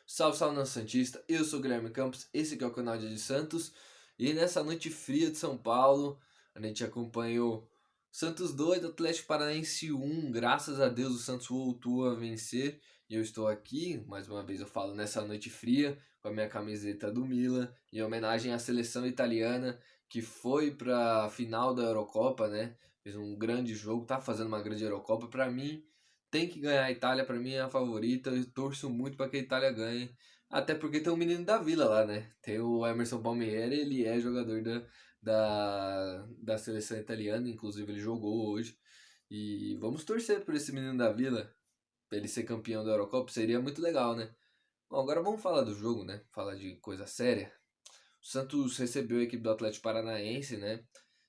Salve, salve, nação santista, eu sou o Guilherme Campos, esse aqui é o canal de Santos. E nessa noite fria de São Paulo, a gente acompanhou Santos 2, Atlético Paranaense 1. Graças a Deus o Santos voltou a vencer. E eu estou aqui, mais uma vez eu falo, nessa noite fria, com a minha camiseta do Milan, em homenagem à seleção italiana, que foi para a final da Eurocopa, né? Fez um grande jogo, tá fazendo uma grande Eurocopa. Para mim, tem que ganhar a Itália, pra mim é a favorita. Eu torço muito pra que a Itália ganhe. Até porque tem um menino da vila lá, né? Tem o Emerson Palmieri, ele é jogador da seleção italiana, inclusive ele jogou hoje. E vamos torcer por esse menino da vila, pra ele ser campeão da Eurocopa, seria muito legal, né? Bom, agora vamos falar do jogo, né? Falar de coisa séria. O Santos recebeu a equipe do Atlético Paranaense, né?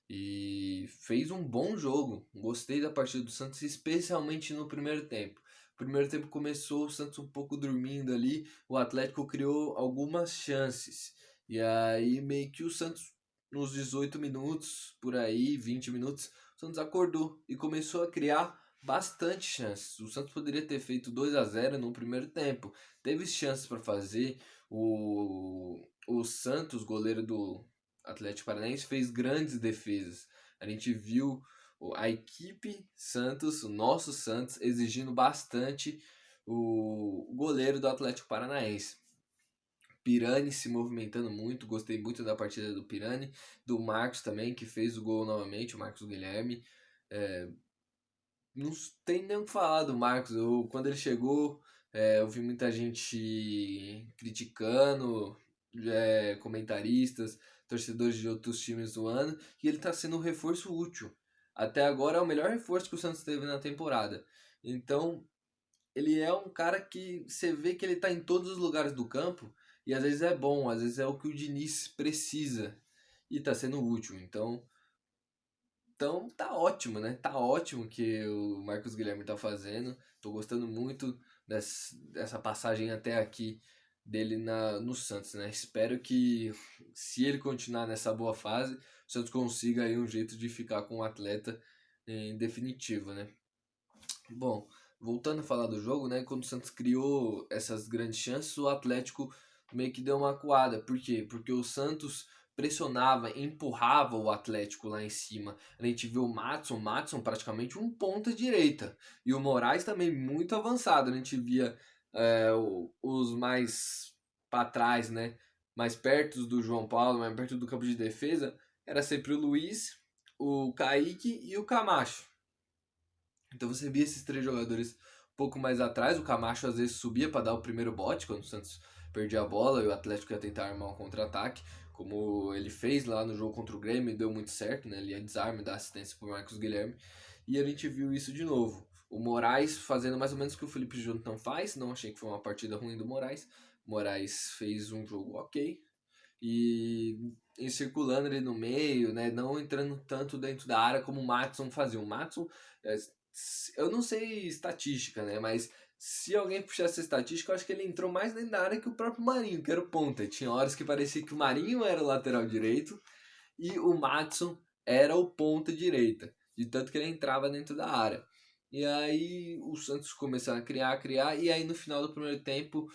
E fez um bom jogo. Gostei da partida do Santos, especialmente no primeiro tempo. O primeiro tempo começou o Santos um pouco dormindo ali, o Atlético criou algumas chances. E aí meio que o Santos, nos 18 minutos, por aí, 20 minutos, o Santos acordou e começou a criar bastante chances. O Santos poderia ter feito 2-0 no primeiro tempo. Teve chances para fazer. O Santos, goleiro do Atlético Paranaense, fez grandes defesas. A gente viu a equipe Santos, o nosso Santos, exigindo bastante o goleiro do Atlético Paranaense. Pirani se movimentando muito, gostei muito da partida do Pirani, do Marcos também, que fez o gol novamente, o Marcos Guilherme. Não tem nem o que falar do Marcos. Quando ele chegou, eu vi muita gente criticando, comentaristas, torcedores de outros times zoando, e ele está sendo um reforço útil. Até agora é o melhor reforço que o Santos teve na temporada. Então, ele é um cara que você vê que ele está em todos os lugares do campo, e às vezes é bom, às vezes é o que o Diniz precisa, e está sendo útil. Então tá ótimo, né? Tá ótimo que o Marcos Guilherme tá fazendo. Tô gostando muito dessa passagem até aqui dele no Santos, né? Espero que, se ele continuar nessa boa fase, o Santos consiga aí um jeito de ficar com o atleta em definitivo, né? Bom, voltando a falar do jogo, né? Quando o Santos criou essas grandes chances, o Atlético meio que deu uma acuada. Por quê? Porque o Santos pressionava, empurrava o Atlético lá em cima. A gente viu o Matson praticamente um ponta direita. E o Moraes também muito avançado. A gente via os mais para trás, né? Mais perto do João Paulo, mais perto do campo de defesa. Era sempre o Luiz, o Kaique e o Camacho. Então você via esses três jogadores um pouco mais atrás. O Camacho às vezes subia para dar o primeiro bote quando o Santos perdia a bola e o Atlético ia tentar armar um contra-ataque, como ele fez lá no jogo contra o Grêmio e deu muito certo, né? Ele ia desarme, dar assistência para o Marcos Guilherme. E a gente viu isso de novo. O Moraes fazendo mais ou menos o que o Felipe Jonathan faz. Não achei que foi uma partida ruim do Moraes. O Moraes fez um jogo ok. E circulando ali no meio, né? Não entrando tanto dentro da área como o Matson fazia. O Matson, é, eu não sei estatística, né? Mas se alguém puxar essa estatística, eu acho que ele entrou mais dentro da área que o próprio Marinho, que era o ponta. Tinha horas que parecia que o Marinho era o lateral direito e o Matson era o ponta direita. De tanto que ele entrava dentro da área. E aí o Santos começou a criar, e aí no final do primeiro tempo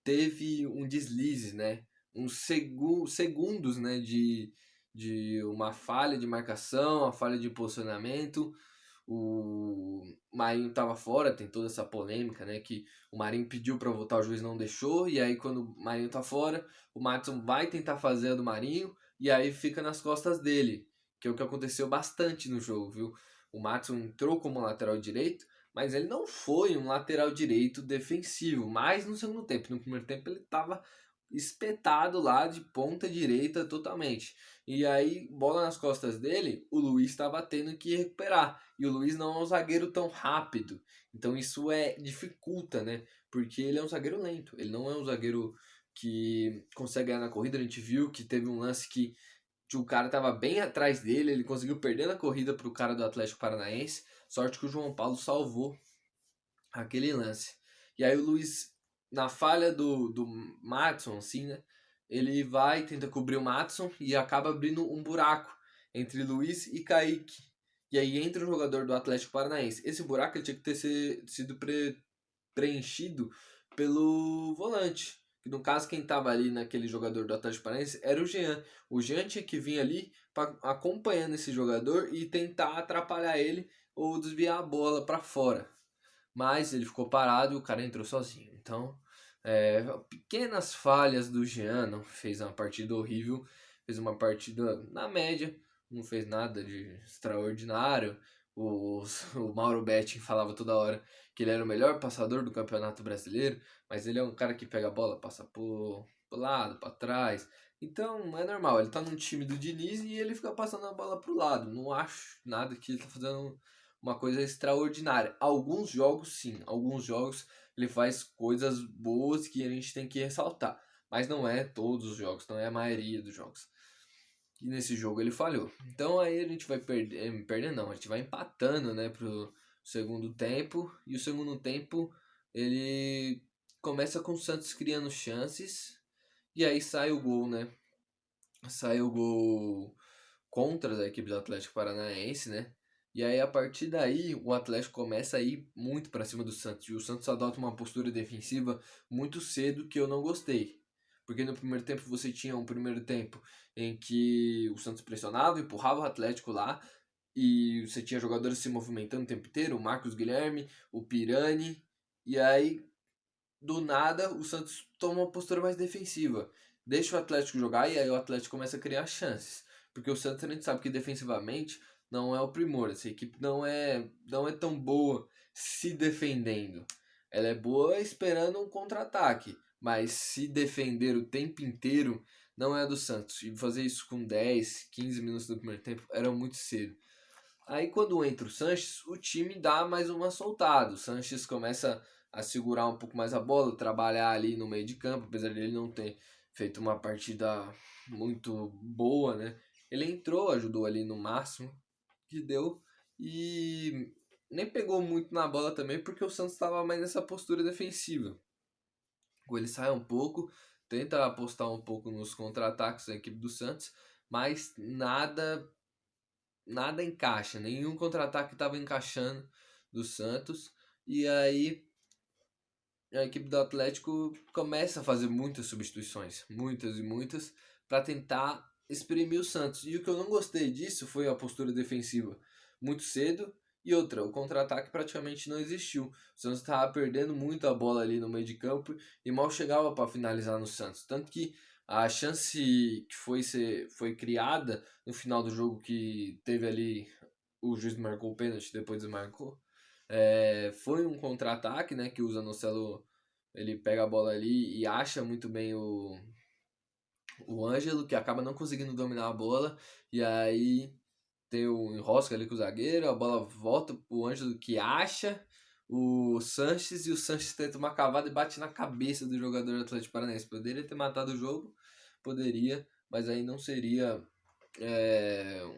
teve um deslize, né? Uns segundos, né, de uma falha de marcação, uma falha de posicionamento. O Marinho estava fora, tem toda essa polêmica, né? Que o Marinho pediu para voltar, o juiz não deixou, e aí quando o Marinho tá fora, o Matson vai tentar fazer a do Marinho, e aí fica nas costas dele, que é o que aconteceu bastante no jogo, viu? O Matson entrou como lateral direito, mas ele não foi um lateral direito defensivo, mas no segundo tempo. No primeiro tempo ele estava espetado lá de ponta direita totalmente. E aí, bola nas costas dele, o Luiz estava tendo que recuperar. E o Luiz não é um zagueiro tão rápido. Então isso dificulta, né? Porque ele é um zagueiro lento. Ele não é um zagueiro que consegue ganhar na corrida. A gente viu que teve um lance que o cara estava bem atrás dele, ele conseguiu perder na corrida para o cara do Atlético Paranaense. Sorte que o João Paulo salvou aquele lance. E aí o Luiz, na falha do Matson, assim, né? Ele vai, tenta cobrir o Matson e acaba abrindo um buraco entre Luiz e Kaique. E aí entra o jogador do Atlético Paranaense. Esse buraco ele tinha que ter sido preenchido pelo volante. Que no caso quem tava ali naquele jogador do Atlético Paranaense era o Jean. O Jean tinha que vir ali acompanhando esse jogador e tentar atrapalhar ele ou desviar a bola para fora. Mas ele ficou parado e o cara entrou sozinho. Então, pequenas falhas do Jean, não fez uma partida horrível, fez uma partida na média, não fez nada de extraordinário. O Mauro Betting falava toda hora que ele era o melhor passador do Campeonato Brasileiro, mas ele é um cara que pega a bola, passa pro lado, para trás. Então é normal, ele tá num time do Diniz e ele fica passando a bola pro lado. Não acho nada que ele tá fazendo uma coisa extraordinária. Alguns jogos, sim, alguns jogos ele faz coisas boas que a gente tem que ressaltar, mas não é todos os jogos, não é a maioria dos jogos. E nesse jogo ele falhou. Então aí a gente vai perder não, a gente vai empatando, né, pro segundo tempo, e o segundo tempo ele começa com o Santos criando chances, e aí sai o gol, né? Sai o gol contra a equipe do Atlético Paranaense, né? E aí a partir daí o Atlético começa a ir muito para cima do Santos. E o Santos adota uma postura defensiva muito cedo que eu não gostei. Porque no primeiro tempo você tinha um primeiro tempo em que o Santos pressionava, empurrava o Atlético lá, e você tinha jogadores se movimentando o tempo inteiro, o Marcos Guilherme, o Pirani, e aí do nada o Santos toma uma postura mais defensiva. Deixa o Atlético jogar e aí o Atlético começa a criar chances. Porque o Santos a gente sabe que defensivamente não é o primor. Essa equipe não é tão boa se defendendo. Ela é boa esperando um contra-ataque. Mas se defender o tempo inteiro não é a do Santos. E fazer isso com 10, 15 minutos do primeiro tempo era muito cedo. Aí quando entra o Sanches, o time dá mais uma soltada. O Sanches começa a segurar um pouco mais a bola, trabalhar ali no meio de campo, apesar dele não ter feito uma partida muito boa, né? Ele entrou, ajudou ali no máximo que deu e nem pegou muito na bola também, porque o Santos estava mais nessa postura defensiva. Ele sai um pouco, tenta apostar um pouco nos contra-ataques da equipe do Santos, mas nada encaixa, nenhum contra-ataque estava encaixando do Santos. E aí a equipe do Atlético começa a fazer muitas substituições, muitas e muitas, para tentar exprimir o Santos. E o que eu não gostei disso foi a postura defensiva muito cedo. E outra, o contra-ataque praticamente não existiu. O Santos estava perdendo muito a bola ali no meio de campo e mal chegava para finalizar no Santos. Tanto que a chance que foi criada no final do jogo, que teve ali, o juiz marcou o pênalti, depois desmarcou, foi um contra-ataque, né, que o Zanocelo ele pega a bola ali e acha muito bem o Ângelo, que acaba não conseguindo dominar a bola, e aí tem o enrosco ali com o zagueiro, a bola volta pro Ângelo, que acha o Sanches, e o Sanches tenta uma cavada e bate na cabeça do jogador do Atlético Paranaense. Poderia ter matado o jogo, poderia, mas aí não seria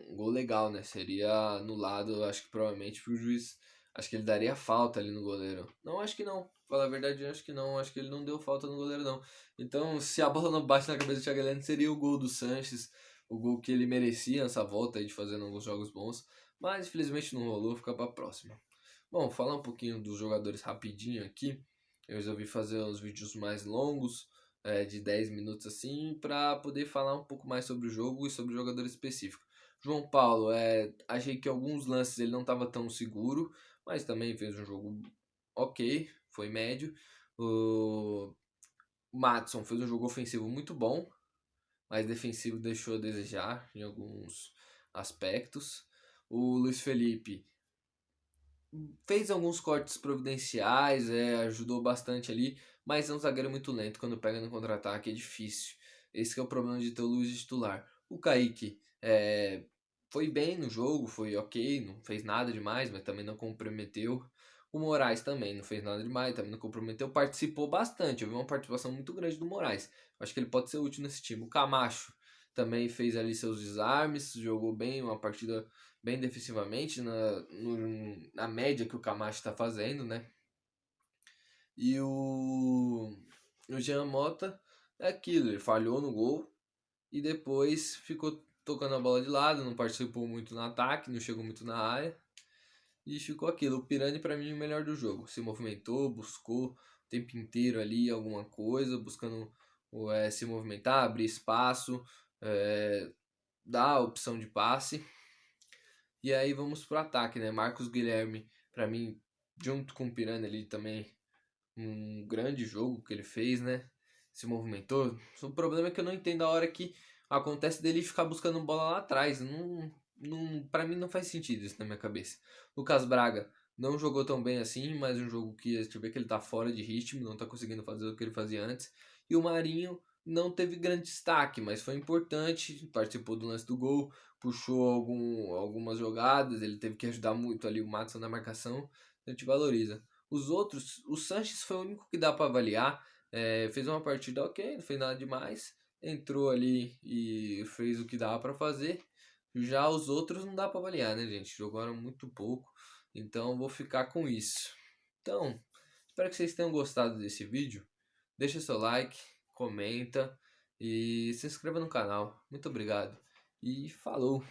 um gol legal, né? Seria anulado, acho que provavelmente pro juiz. Acho que ele daria falta ali no goleiro. Não, acho que não. Pra falar a verdade, acho que não. Acho que ele não deu falta no goleiro, não. Então, se a bola não bate na cabeça do Thiago Heleno, seria o gol do Sanches. O gol que ele merecia nessa volta aí de fazendo alguns jogos bons. Mas, infelizmente, não rolou. Fica pra próxima. Bom, falar um pouquinho dos jogadores rapidinho aqui. Eu resolvi fazer uns vídeos mais longos, de 10 minutos assim, para poder falar um pouco mais sobre o jogo e sobre o jogador específico. João Paulo, achei que alguns lances ele não estava tão seguro, mas também fez um jogo ok, foi médio. O Maddison fez um jogo ofensivo muito bom, mas defensivo deixou a desejar em alguns aspectos. O Luiz Felipe fez alguns cortes providenciais, ajudou bastante ali, mas é um zagueiro muito lento. Quando pega no contra-ataque é difícil. Esse que é o problema de ter o Luiz de titular. O Kaique foi bem no jogo, foi ok, não fez nada demais, mas também não comprometeu. O Moraes também não fez nada demais, também não comprometeu. Participou bastante, eu vi uma participação muito grande do Moraes. Acho que ele pode ser útil nesse time. O Camacho também fez ali seus desarmes, jogou bem, uma partida bem defensivamente, na média que o Camacho está fazendo, né? E o Jean Mota é aquilo, ele falhou no gol e depois ficou tocando a bola de lado, não participou muito no ataque, não chegou muito na área e ficou aquilo. O Pirani, para mim, o melhor do jogo. Se movimentou, buscou, tempo inteiro ali alguma coisa, buscando se movimentar, abrir espaço, dar a opção de passe. E aí vamos pro ataque, né? Marcos Guilherme, para mim, junto com o Pirani ali também, um grande jogo que ele fez, né? Se movimentou. O problema é que eu não entendo a hora que acontece dele ficar buscando bola lá atrás. Para mim não faz sentido isso na minha cabeça. Lucas Braga não jogou tão bem assim, mas um jogo que a gente vê que ele tá fora de ritmo, não tá conseguindo fazer o que ele fazia antes. E o Marinho não teve grande destaque, mas foi importante, participou do lance do gol, puxou algumas jogadas, ele teve que ajudar muito ali o Matos na marcação, a gente valoriza. Os outros, o Sanches foi o único que dá para avaliar. Fez uma partida ok, não fez nada demais. Entrou ali e fez o que dava para fazer. Já os outros não dá para avaliar, né, gente? Jogaram muito pouco. Então vou ficar com isso. Então, espero que vocês tenham gostado desse vídeo. Deixa seu like, comenta e se inscreva no canal. Muito obrigado e falou!